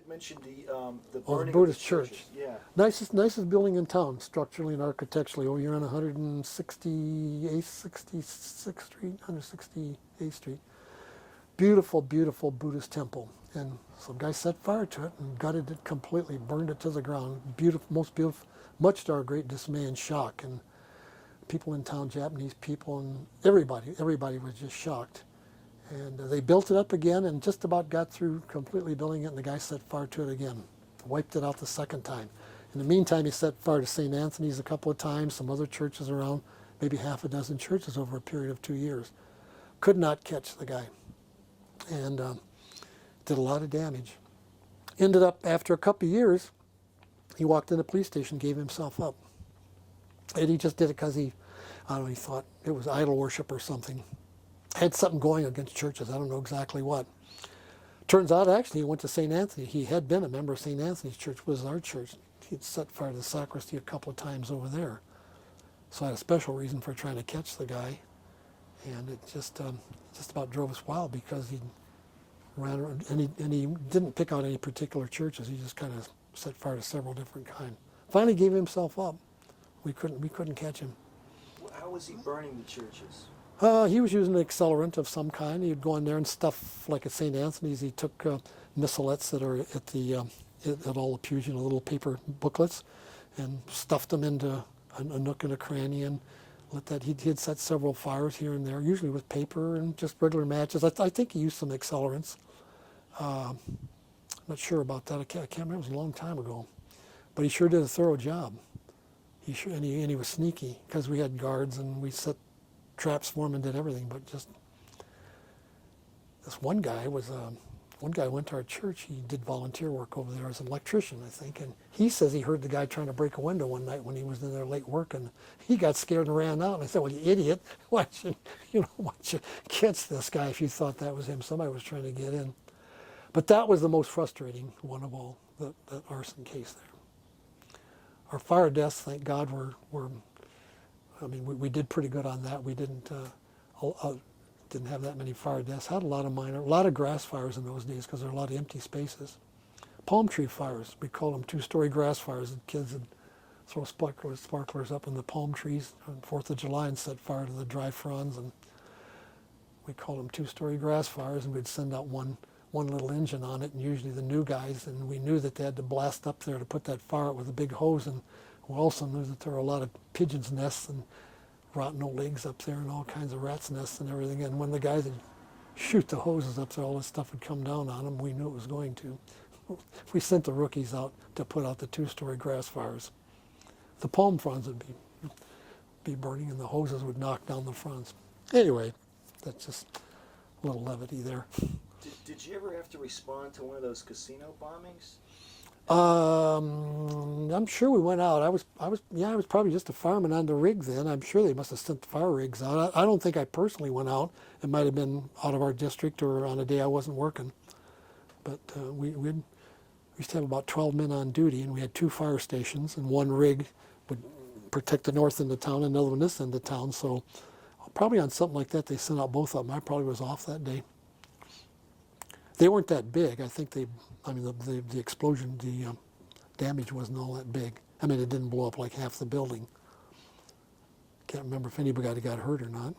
mentioned the burning the of Buddhist the church. churches. Yeah. Nicest building in town, structurally and architecturally. Oh, you're on 168th, 66th Street, 168th Street. Beautiful, beautiful Buddhist temple. And some guy set fire to it and gutted it completely, burned it to the ground. Beautiful, most beautiful, much to our great dismay and shock. And people in town, Japanese people, and everybody was just shocked. And they built it up again and just about got through completely building it, and the guy set fire to it again. Wiped it out the second time. In the meantime, he set fire to St. Anthony's a couple of times, some other churches around, maybe half a dozen churches over a period of 2 years. Could not catch the guy. And did a lot of damage. Ended up, after a couple of years, he walked in the police station, gave himself up. And he just did it because he thought it was idol worship or something. Had something going against churches, I don't know exactly what. Turns out, actually, he went to St. Anthony. He had been a member of St. Anthony's church, was our church. He'd set fire to the sacristy a couple of times over there. So I had a special reason for trying to catch the guy. And it just about drove us wild because he ran around, and he didn't pick out any particular churches. He just kind of set fire to several different kinds. Finally gave himself up. We couldn't catch him. How was he burning the churches? He was using an accelerant of some kind. He'd go in there and stuff, like at St. Anthony's, he took missalettes that are at the at all the pews, little paper booklets, and stuffed them into a nook and a cranny and let that. He'd set several fires here and there, usually with paper and just regular matches. I think he used some accelerants. I'm not sure about that. I can't remember. It was a long time ago, but he sure did a thorough job. And he was sneaky because we had guards and we set traps for him and did everything. But just this one guy went to our church. He did volunteer work over there as an electrician, I think. And he says he heard the guy trying to break a window one night when he was in there late working. He got scared and ran out. And I said, "Well, you idiot! Why don't you catch this guy if you thought that was him? Somebody was trying to get in." But that was the most frustrating one of all, that arson case there. Our fire deaths, thank God, we did pretty good on that. We didn't have that many fire deaths. Had a lot of grass fires in those days because there were a lot of empty spaces. Palm tree fires, we called them two-story grass fires. And kids would throw sparklers up in the palm trees on 4th of July and set fire to the dry fronds. And we called them two-story grass fires, and we'd send out one little engine on it, and usually the new guys, and we knew that they had to blast up there to put that fire out with a big hose, and we also knew that there were a lot of pigeons' nests and rotten old eggs up there and all kinds of rats' nests and everything, and when the guys would shoot the hoses up there, all this stuff would come down on them. We knew it was going to. We sent the rookies out to put out the two-story grass fires. The palm fronds would be burning, and the hoses would knock down the fronds. Anyway, that's just a little levity there. Did you ever have to respond to one of those casino bombings? I'm sure we went out. I was probably just a fireman on the rig then. I'm sure they must have sent the fire rigs out. I don't think I personally went out. It might have been out of our district or on a day I wasn't working. But we used to have about 12 men on duty, and we had 2 fire stations, and one rig would protect the north end of town, and another one this end of town. So probably on something like that, they sent out both of them. I probably was off that day. They weren't that big. I think the explosion, the damage wasn't all that big. It didn't blow up like half the building. Can't remember if anybody got hurt or not.